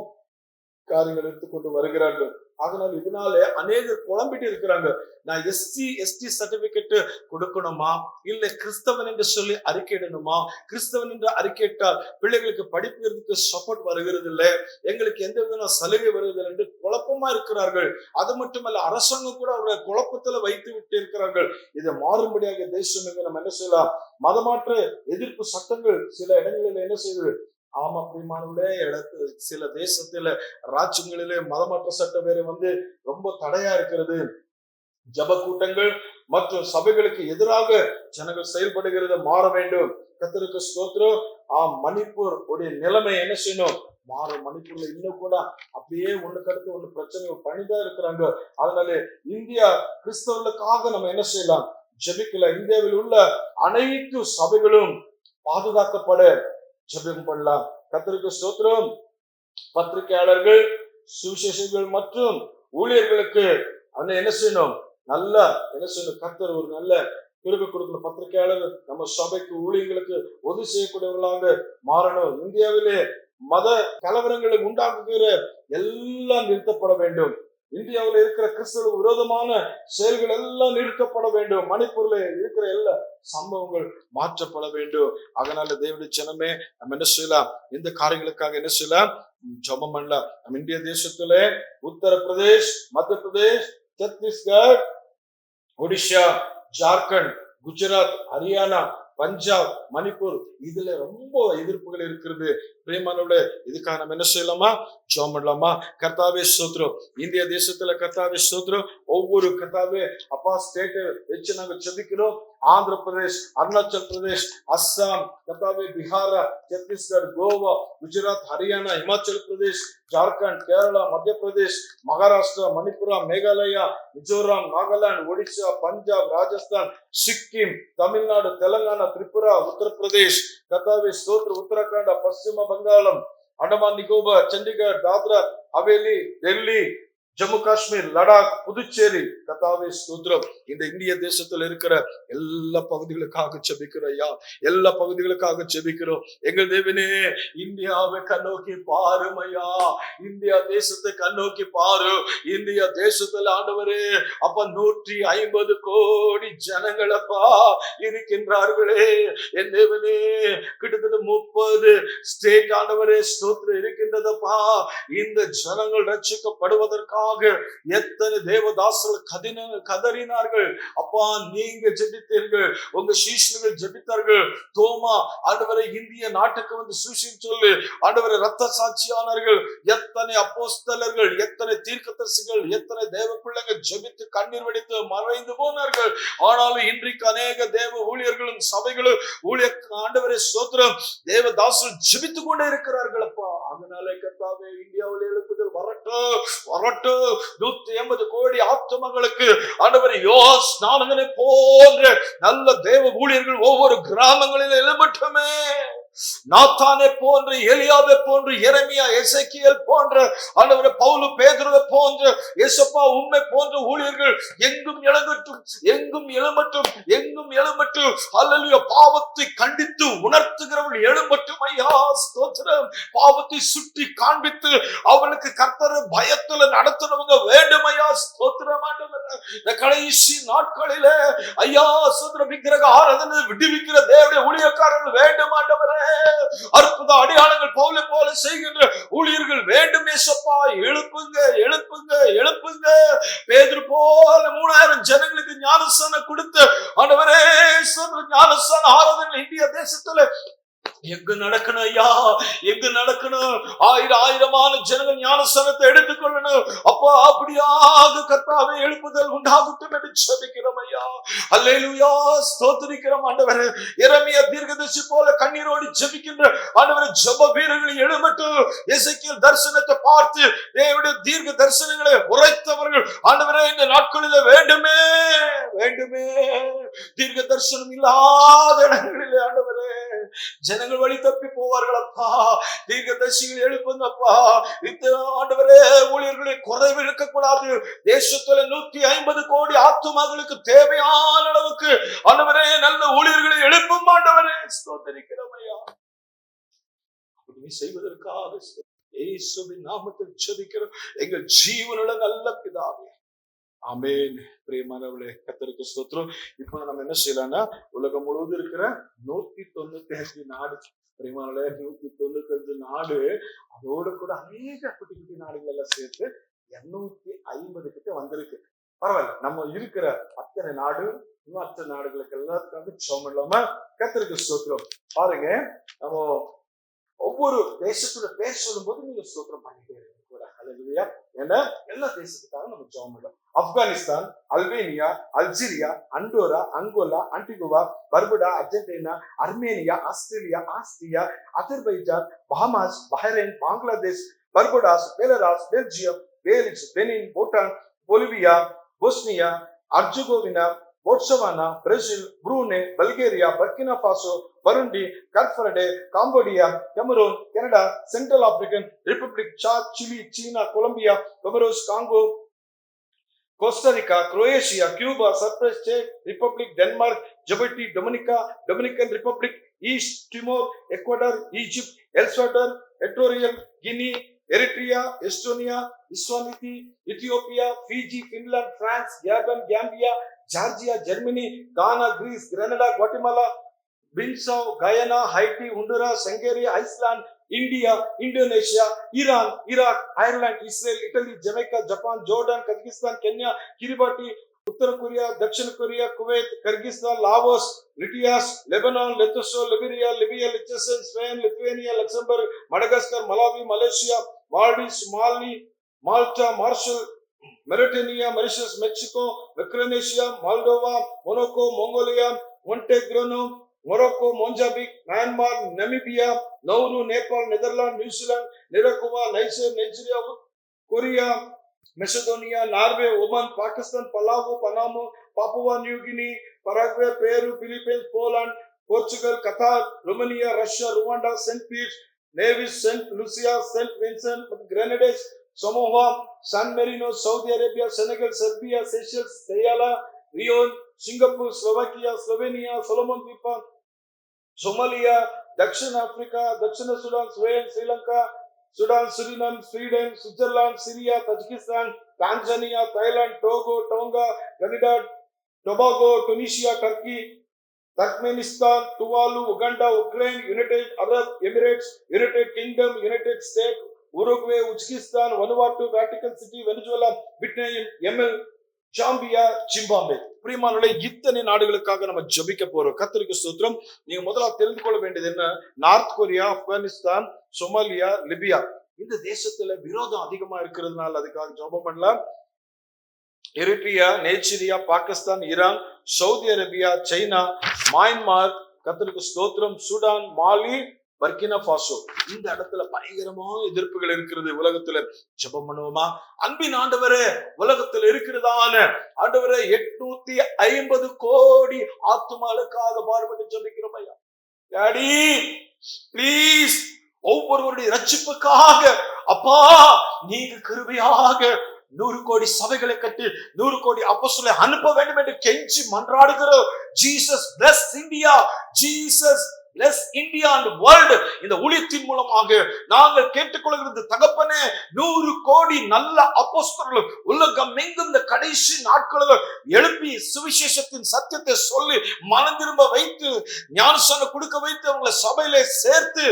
Speaker 1: காரியங்கள் எடுத்துக்கொண்டு வருகிறார்கள். அதனால இதனால அநேகர் குழம்பிட்டு இருக்கிறாங்க. நான் எஸ்டி சர்டிபிகேட் கொடுக்கணுமா, இல்ல கிறிஸ்தவன் என்று சொல்லி அறிக்கையிடணுமா? கிறிஸ்தவன் என்று அறிக்கையிட்டால் பிள்ளைகளுக்கு படிப்புக்கு சப்போர்ட் வருகிறது இல்லை, எங்களுக்கு எந்த விதமான சலுகை வருகிறது என்று குழப்பமா இருக்கிறார்கள். அது மட்டுமல்ல, அரசாங்கம் கூட அவருடைய குழப்பத்துல வைத்து விட்டு இருக்கிறார்கள். இதை மாறும்படியாக தேசம் நம்ம என்ன செய்யலாம்? மதமாற்ற எதிர்ப்பு சட்டங்கள் சில இடங்களில் என்ன செய்யுது? ஆமா பிரியமானவர்களே, சில தேசத்துல ராஜ்யங்களிலே மதமாற்ற சட்டம் வேற ரொம்ப தடையா இருக்கிறது. ஜப கூட்டங்கள் மற்றும் சபைகளுக்கு எதிராக ஜனங்கள் செயல்படுகிறத மாற வேண்டும். கர்த்தருக்கு ஸ்தோத்திரம். மணிப்பூர் உடைய நிலைமை என்ன செய்யணும்? மாறும். மணிப்பூர்ல இன்னும் கூட அப்படியே ஒண்ணுக்கு அடுத்து ஒண்ணு பிரச்சனை பண்ணிதான் இருக்கிறாங்க. அதனால இந்தியா கிறிஸ்தவர்களுக்காக நம்ம என்ன செய்யலாம்? ஜெபிக்கல. இந்தியாவில் உள்ள அனைத்து சபைகளும் பாதுகாக்கப்பட ஜெபம் பண்ணலாம். கர்த்தருக்கு ஸ்தோத்திரம். பத்திரிகையாளர்கள், சுவிசேஷங்கள் மற்றும் ஊழியர்களுக்கு என்ன செய்யணும்? நல்ல என்ன செய்யணும்? கர்த்தர் ஒரு நல்ல கிருபை கொடுக்கணும். பத்திரிகையாளர் நம்ம சபைக்கு ஊழியர்களுக்கு உதவி செய்யக்கூடியவர்களாக மாறணும். இந்தியாவிலே மத கலவரங்களை உண்டாக்குகிற எல்லாம் நிறுத்தப்பட வேண்டும். இந்தியாவில் இருக்கிற கிறிஸ்தவ விரோதமான செயல்கள் எல்லாம் நிறுத்தப்பட வேண்டும். மணிப்பூர்ல இருக்கிற எல்லா சம்பவங்கள் மாற்றப்பட வேண்டும். அதனால தேவனுடைய ஜனமே, நம்ம என்ன செய்யலாம்? இந்த காரியங்களுக்காக என்ன செய்யலாம்? ஜெபம் பண்ணலாம். நம்ம இந்திய தேசத்துல உத்தரப்பிரதேஷ், மத்திய பிரதேஷ், சத்தீஸ்கர், ஒடிஷா, ஜார்க்கண்ட், குஜராத், ஹரியானா, பஞ்சாப், மணிப்பூர், இதுல ரொம்ப எதிர்ப்புகள் இருக்கிறது. பிரியமானவர்களே, இதுக்காக நம்ம என்ன செய்யலாமா? ஜெபம் பண்ணலாமா? கர்த்தாவே ஸ்தோத்திரம். இந்திய தேசத்துல கர்த்தாவே ஸ்தோத்திரம். ஒவ்வொரு கர்த்தாவே அப்பா ஸ்டேட் வச்சு நாங்க ஜெபிக்கிறோம். ஆந்திர பிரதேஷ், அருணாச்சல் பிரதேஷ், அஸ்ஸாம், கர்த்தாவே பீகார், சத்தீஸ்கர், கோவா, குஜராத், ஹரியானா, இமாச்சல் பிரதேஷ், ஜார்க்கண்ட், கேரளா, மத்திய பிரதேஷ், மகாராஷ்டிரா, மணிப்புரா, மேகாலயா, மிசோரம், நாகாலாந்து, ஒடிஷா, பஞ்சாப், ராஜஸ்தான், சிக்கிம், தமிழ்நாடு, தெலுங்கானா, திரிபுரா, உத்தரப்பிரதேஷ், கர்த்தாவே ஸ்தோத்திரம். உத்தரகாண்ட், பশ্চিಮ பங்காளம், அண்டமான் நிக்கோபார், சண்டிகர், தாத்ரா ஹவேலி, டெல்லி, ஜம்மு காஷ்மீர், லடாக், புதுச்சேரி, கர்த்தாவே ஸ்தோத்திரம். இந்த இந்திய தேசத்துல இருக்கிற எல்லா பகுதிகளுக்காக ஜெபிக்கிறோம் ஐயா. எல்லா பகுதிகளுக்காக ஜெபிக்கிறோம். எங்கள் தேவனே, இந்தியாவை கண்ணோக்கி பாருமையா. இந்தியா தேசத்தை கண்ணோக்கி பாரு. இந்தியா தேசத்துல ஆண்டவரே அப்ப 150 கோடி ஜனங்களப்பா இருக்கின்றார்களே. என் தேவனே, கிட்டத்தட்ட 30 ஸ்டேட் ஆண்டவரே ஸ்தோத்திரம் இருக்கின்றதப்பா. இந்த ஜனங்கள் ரட்சிக்கப்படுவதற்காக எத்தனை தேவதாசர்கள் கதறினார்கள் அப்பா. நீங்க ஜெபித்தீர்கள், உங்க சீஷர்கள் ஜெபித்தார்கள். தோமா ஆண்டவரை இந்திய நாட்டுக்கு சுவிசேஷம் சொல்லி ஆண்டவரை ரத்த சாட்சியானார்கள். எத்தனை அப்போஸ்தலர்கள், எத்தனை தீர்க்கதரிசிகள், எத்தனை தேவ பிள்ளைகள் ஜெபித்து கண்ணீர் வடித்து மறைந்து போனார்கள். ஆனாலும் இன்றைக்கு அநேக தேவ ஊழியர்களும் சபைகளும் ஊழிய ஆண்டவரை ஸ்தோத்திரம் தேவதாசர்கள் ஜெபித்துக் கொண்டே இருக்கிறார்கள் அப்பா. அதனால கர்த்தாவே, இந்தியாவில் எழுப்புதல் வரட்டும், வரட்டும். 180 கோடி ஆத்துமங்களுக்கு ஆண்டவரே யோஸ்நானனை போன்ற நல்ல தேவ ஊழியர்கள் ஒவ்வொரு கிராமங்களில் எழும்பட்டுமே. நாத்தானை போன்று, எலியாவை போன்று, எரேமியா, எசேக்கியேல் போன்ற ஆண்டவரே பவுல், பேதுருவை போன்ற, இயேசுப்பா உம்மை போன்ற ஊழியர்கள் எங்கும் எழும்பட்டும், எங்கும் எழும்பட்டும், எங்கும் எழும்பட்டும். அல்லேலூயா. பாவத்தை கண்டித்து உணர்த்துகிறவர்கள் எழும்பட்டும் ஐயா. ஸ்தோத்திரம். பாவத்தை சுட்டி காண்பித்து அவளுக்கு கர்த்தர் பயத்துல நடத்துறவங்க வேண்டும் ஐயா. ஸ்தோத்திரம் ஆண்டவரே. இந்த கடைசி நாட்களிலே ஐயா ஸ்தோத்திரம், விக்கிரக ஆராதனை விடுவிக்கிற தேவனுடைய ஊழியக்காரர்கள் வேண்டும் ஆண்டவரே. அற்புத அடையாளங்கள் பவுலை போல செய்கின்ற ஊழியர்கள் வேண்டும் ஏசப்பா. எழுப்புங்க, எழுப்புங்க, எழுப்புங்க. பேதுரு போல 3000 ஜனங்களுக்கு ஞானஸ்நானம் கொடுத்து ஆண்டவரே ஞானஸ்நான ஆராதனை இந்திய தேசத்துல எங்கு நடக்கணும் ஐயா, எங்கு நடக்கணும்? ஆயிரமான ஜனங்கள் ஞானஸ்நானத்தை எடுத்துக்கொள்ளணும். அப்பா அப்படியாக கர்த்தாவே எழுப்புதல் உண்டாகட்டும் என்று ஜெபிக்கிறோம் ஐயா. அல்லேலூயா, ஸ்தோத்திரிக்கிறோம் ஆண்டவரே. எரேமியா தீர்க்கதரிசி போல கண்ணீரோடு ஜெபிக்கின்ற ஆண்டவரே ஜெப வீரர்களை எழுமட்டும். எசேக்கியேல் தரிசனத்தை பார்த்து தேவனுடைய தீர்க்க தரிசனங்களை உரைத்தவர்கள் ஆண்டவரே இந்த நாட்களில் வேண்டுமே வேண்டுமே. தீர்க்க தரிசனம் இல்லாத இடங்களிலே ஆண்டவரே ஜனங்கள் வழி தப்பி போவார்கள் அப்பா. தீர்க்கதரிசிகள் எழுப்புங்கப்பா. ஆண்டவரே ஊழியர்களை குறைவு இருக்கக்கூடாது. தேசத்துல 150 கோடி ஆத்துமாக்களுக்கு தேவையான அளவுக்கு ஆண்டவரே நல்ல ஊழியர்களை எழுப்பும் ஆண்டவரே. ஸ்தோத்திரிக்கிறோம் ஐயா. அப்படி செய்வதற்காக இயேசுவின் நாமத்தில் ஜெபிக்கிறோம் எங்கள் ஜீவனுள்ள நல்ல பிதாவே. ஆமென். பிரியமானவர்களே, கர்த்தருக்கு ஸ்தோத்திரம். இப்போ நம்ம என்ன செய்யலாம்னா, உலகம் முழுவதும் இருக்கிற 195 நாடு, பிரியமானவர்களே 195 நாடு, அதோட கூட அநேக குட்டி குட்டி நாடுகள் எல்லாம் சேர்த்து 250 கிட்ட வந்திருக்கு. பரவாயில்ல, நம்ம இருக்கிற அத்தனை நாடு மற்ற நாடுகளுக்கு எல்லாத்துக்காக சோம் இல்லாம கர்த்தருக்கு ஸ்தோத்திரம். பாருங்க, நம்ம ஒவ்வொரு தேசத்துல பேர் சொல்லும் போது நீங்க ஸ்தோத்திரம் பண்ணிட்டே இருக்கீங்க கூட. அல்லேலூயா. ஏன்னா எல்லா தேசத்துக்காக நம்ம ஜெபம் பண்ணலாம். Afghanistan, Albania, Algeria, Andorra, Angola, Antigua, Barbuda, Argentina, Armenia, Australia, Austria, Azerbaijan, Bahamas, Bahrain, Bangladesh, பர்புடாஸ், பெலராஸ், Belgium, Wales, Benin, Bhutan, Bolivia, Bosnia, அர்ஜெகோவினா, போட்சவானா, Brazil, Brunei, Bulgaria, Burkina Faso, பருண்டி, கர்ஃபரடே, Cambodia, Cameroon, Canada, central African republic, chat, Chile, சீனா, Colombia, Comoros, Congo, Costa Rica, Croatia, Cuba, Cyprus, check republic, Denmark, Djibouti, Dominica, Dominican republic, east டிமோர், Ecuador, Egypt, El Salvador, எக்வாட்டோரியல் Guinea, Eritrea, Estonia, இஸ்வானிட்டி, இத்தியோப்பியா, Fiji, Finland, France, Gabon, Gambia, Georgia, Germany, Ghana, Greece, Grenada, Guatemala, பின்சாவ், Guyana, Haiti, Honduras, Hungary, Iceland, India, Indonesia, Iran, Iraq, Ireland, Israel, Italy, Jamaica, Japan, Jordan, Kazakhstan, Kenya, Kiribati, உத்தர Korea, தட்சிண Korea, Kuwait, Kyrgyzstan, Laos, லிட்டியாஸ், Lebanon, லெத்தோசோ, Liberia, Libya, லிச்சசன், Spain, Lithuania, Luxembourg, Madagascar, Malawi, Malaysia, Maldives, Mali, Malta, Marshall, Mauritania, Mauritius, Mexico, Micronesia, Moldova, Monaco, Mongolia, Montenegro, Morocco, Mozambique, Myanmar, Namibia, Nauru, Nepal, Netherlands, New Zealand, நிரகுவா, Niger, Nigeria, Korea, Macedonia, Norway, Oman, Pakistan, Palau, Panama, Papua New Guinea, Paraguay, Peru, Philippines, Poland, Portugal, Qatar, Romania, Russia, Rwanda, Saint பீட்ஸ், Nevis, Saint Lucia, Saint Vincent, Grenadines, Samoa, San Marino, Saudi Arabia, Senegal, Serbia, Seychelles, Sierra, Singapore, Slovakia, Slovenia, Solomon தீபம், Somalia, தட்சிண Africa, தட்சிண Sudan, Sweden, Sri Lanka, Sudan, Suriname, Sweden, Switzerland, Syria, Tajikistan, Tanzania, Thailand, Togo, Tonga, கனிடாட், Tobago, Tunisia, Turkey, Turkmenistan, Tuvalu, Uganda, Ukraine, United Arab Emirates, United Kingdom, United State, Uruguay, Uzbekistan, Vanuatu, Vatican City, Venezuela, Vietnam, Yemen, Zambia, Zimbabwe. பிரியமானவர்களே, இத்தனை நாடுகளுக்காக நம்ம ஜெபிக்க போறோம். கர்த்தருக்கு ஸ்தோத்திரம். நீங்க முதல்ல தெரிந்து கொள்ள வேண்டியது என்ன? North Korea, Afghanistan, Somalia, Libya, இந்த தேசத்துல விரோதம் அதிகமா இருக்கிறதுனால அதுக்காக ஜெபம் பண்ணலாம். Eritrea, Nigeria, Pakistan, Iran, Saudi Arabia, China, Myanmar, கர்த்தருக்கு ஸ்தோத்திரம், சூடான், மாலி, பர்கினா பாசோ, இந்த இடத்துல பயங்கரமான எதிர்ப்புகள் இருக்கிறது. உலகத்துல ஜெபம் பண்ணுவோமா? அன்பின் ஆண்டவரே, உலகத்துல இருக்கிறதான ஆண்டவரே 850 கோடி ஆத்துமாளுக்காக பாடுபட்டு ஜெபிக்கிறோம் ஐயா. டாடி ப்ளீஸ், ஒவ்வொருவருடைய ரட்சிப்புக்காக அப்பா நீங்க கிருபையாக 100 கோடி சபைகளை கட்டி 100 கோடி அப்போஸ்தலரை அனுப்ப வேண்டும் என்று கெஞ்சி மன்றாடுகிறோம். Jesus plus India, Jesus plus India and world. இந்த ஊழியத்தின் மூலமாக நாங்கள் கேட்டுக்கொள்கிறது தகப்பனே, 100 கோடி நல்ல அப்போஸ்தலர்கள் உலகம் எங்கும் இந்த கடைசி நாட்களில் எழுப்பி சுவிசேஷத்தின் சத்தியத்தை சொல்லி மனம் திரும்ப வைத்து ஞானஸ்நானம் கொடுக்க வைத்து அவங்களை சபையிலே சேர்த்து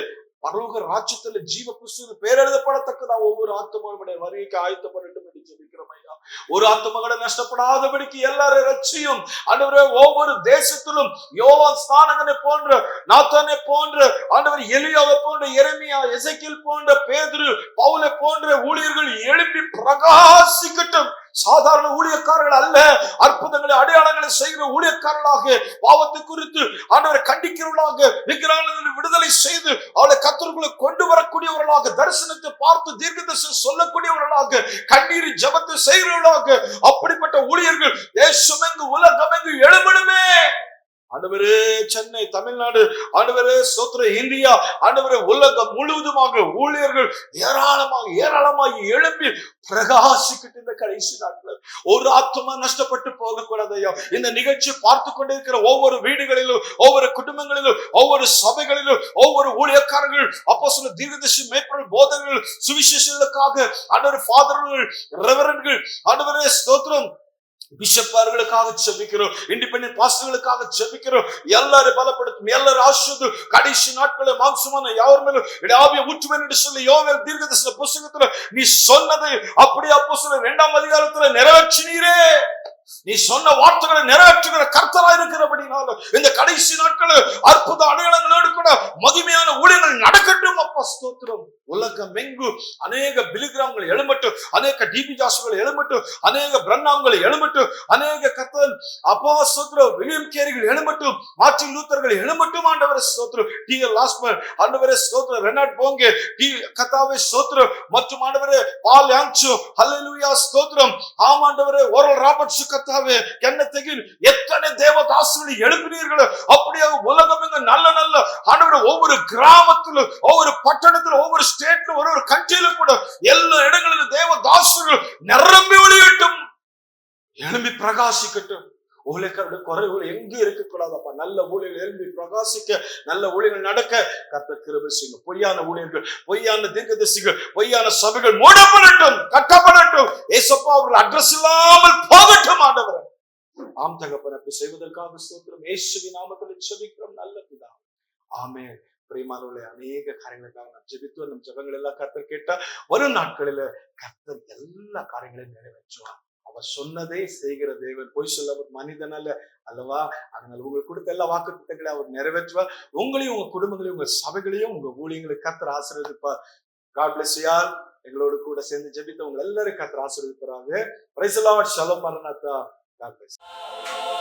Speaker 1: பரலோக ராஜ்யத்துல ஜீவ கிறிஸ்துவின் பேர் எழுதப்படத்தக்கதா ஒவ்வொரு ஆத்துமாவுடைய வருகைக்கு ஆயத்தப்படட்டும் என்று ஜெபிக்கிறோம் ஐயா. ஒரு ஆத்துமகளை நஷ்டப்படாதபடிக்கு எல்லாரும் ரட்சியும் ஆண்டவரே. ஒவ்வொரு தேசத்திலும் யோவான் ஸ்நானகனை போன்ற, நாத்தானை போன்ற, ஆண்டவர் எலியாவை போன்ற, எரேமியா, எசேக்கியேல் போன்ற, பேதுரு, பவுலை போன்ற ஊழியர்கள் எழுப்பி பிரகாசிக்கட்டும். சாதாரண ஊழியக்காரர்கள் அல்ல, அற்புதங்களை அடையாளங்களை செய்கிற ஊழியக்காரர்களாக, பாவத்தை குறித்து ஆண்டவரை கண்டிக்கிறவர்களாக, விக்கிரகங்களை விடுதலை செய்து அவளை கர்த்தருக்குள்ள கொண்டு வரக்கூடியவர்களாக, தரிசனத்தை பார்த்து தீர்க்கதரிசனம் சொல்லக்கூடியவர்களாக, கண்ணீர் ஜெபத்தை செய்கிறவர்களாக, அப்படிப்பட்ட ஊழியர்கள் தேசமெங்கு உலகமெங்கு எழும்பணுமே. ஆண்டவரே, சென்னை, தமிழ்நாடு, ஆண்டவரே ஸ்தோத்திரம், இந்தியா, ஆண்டவரே உலகம் முழுவதுமாக ஊழியர்கள் ஏராளமாக எழுப்பி பிரகாசிக்கிட்டு இந்த கடைசி நாட்கள் ஒரு ஆத்மா நஷ்டப்பட்டு போகக்கூடாது ஐயா. இந்த நிகழ்ச்சி பார்த்து கொண்டிருக்கிற ஒவ்வொரு வீடுகளிலும், ஒவ்வொரு குடும்பங்களிலும், ஒவ்வொரு சபைகளிலும், ஒவ்வொரு ஊழியக்காரர்கள், அப்போஸ்தலர், தீர்க்கதரிசி, மேய்ப்பர்கள், போதகர்கள், சுவிசேஷர்களுக்காக ஆண்டவர், ஃபாதர்கள், ரெவரண்ட்கள், ஆண்டவரே ஸ்தோத்திரம், பிஷப்பார்களுக்காக ஜெபிக்கிறோம், இண்டிபெண்டன்ட் பாஸ்டர்களுக்காக ஜெபிக்கிறோம். எல்லாரும் பலப்படுத்தும், எல்லாரும் ஆசீர்வதியும். கடைசி நாட்களை மாம்சமான யாவர் மேலும் ஆவியை ஊற்றுவேன் என்று சொல்லி யோவேல் தீர்க்கதரிசன புத்தகத்துல நீ சொன்னதை அப்படியே அப்போஸ்தலர் 2ஆம் அதிகாரத்துல நிறைவேற்றினீரே. நீ சொன்ன வார்த்தைகளை நிறைவேற்றுகிற கர்த்தராய் இருக்கிறபடினால இந்த கடைசி நாட்களில் அற்புத அடையாளங்களோடு கூட மகிமையான ஊழியங்கள் நடக்கட்டும் அப்பா. ஸ்தோத்திரம். உலகம் எங்கு அநேக பிலிகிராம்கள் எழும்பட்டும், அநேக டிபி ஜாசுகள் எழும்பட்டும், அநேக பிரண்ணாம்கள் எழும்பட்டும், அநேக கர்த்தர் அப்பா ஸ்தோத்திரம் வில்லியம் கேரிகள் எழும்பட்டும், மார்ட்டின் லூத்தர்கள் எழும்பட்டும். ஆண்டவரே ஸ்தோத்திரம். டி.எல். லாஸ்மர், ஆண்டவரே ஸ்தோத்திரம், ரெனார்ட் போங்கே, கர்த்தாவே ஸ்தோத்திரம், மற்றும் ஆண்டவரே பால் யாங்சோ, ஹல்லேலூயா ஸ்தோத்திரம், ஆமாண்டவரே ஓரல் ராபர்ட்ஸ், கர்த்தாவே கென்னத்தெகில், எத்தனை தேவதாசர்களை எழுப்பினீர்களோ அப்படியே உலகம் எங்க நல்ல நல்ல ஆண்டவரே ஒவ்வொரு கிராமத்திலும், ஒவ்வொரு பட்டணத்திலும், ஒவ்வொரு ஸ்டேட்ல, ஒரு கண்ட்ரியிலும் கூட எல்லா இடங்களிலும் தேவதாசர்கள் நிரம்பி ஒளியட்டும், எழும்பி பிரகாசிக்கட்டும். ஊழியக்காரருடைய குறைவுகள் எங்க இருக்கக்கூடாதப்பா. நல்ல ஊழியர்கள் எழும்பி பிரகாசிக்க, நல்ல ஊழியர்கள் நடக்க கர்த்தர் கிருபை செய்யுங்க. பொய்யான ஊழியர்கள், பொய்யான தீர்க்கதரிசிகள், பொய்யான சபைகள் மூடப்படட்டும், கட்டப்படட்டும். ஏசப்பா அவர்கள் அட்ரஸ் இல்லாமல் போகட்டும் ஆண்டவரே. ஆம் தகப்பன், அப்படி செய்வதற்காக ஸ்தோத்திரம். இயேசுவின் நாமத்தில் ஜெபிக்கிறோம் நல்ல பிதாவே. ஆமென். பிரியமானவர்களே, அநேக காரியங்களுக்காக நாம் ஜெபித்தோம். நம் ஜெபங்கள் எல்லாம் கர்த்தர் கேட்டா வரும் நாட்களில கர்த்தர் எல்லா காரியங்களையும் நிறைவேற்றுவார். அவர் சொன்னதே செய்கிற தேவன், பொய் சொல்ல மனிதன் அல்ல அல்லவா? அதனால உங்களுக்கு கொடுத்த எல்லா வாக்கு திட்டங்களை அவர் நிறைவேற்றுவார். உங்களையும், உங்க குடும்பங்களையும், உங்க சபைகளையும், உங்க ஊழியங்களை கர்த்தர் ஆசீர்வதிப்பார். God bless you all. எங்களோடு கூட சேர்ந்து ஜெபித்தவங்க எல்லாரும் கர்த்தர் ஆசீர்வதிப்பாராக. Praise the Lord. ஷலோம் மரணாத்தா. God bless you.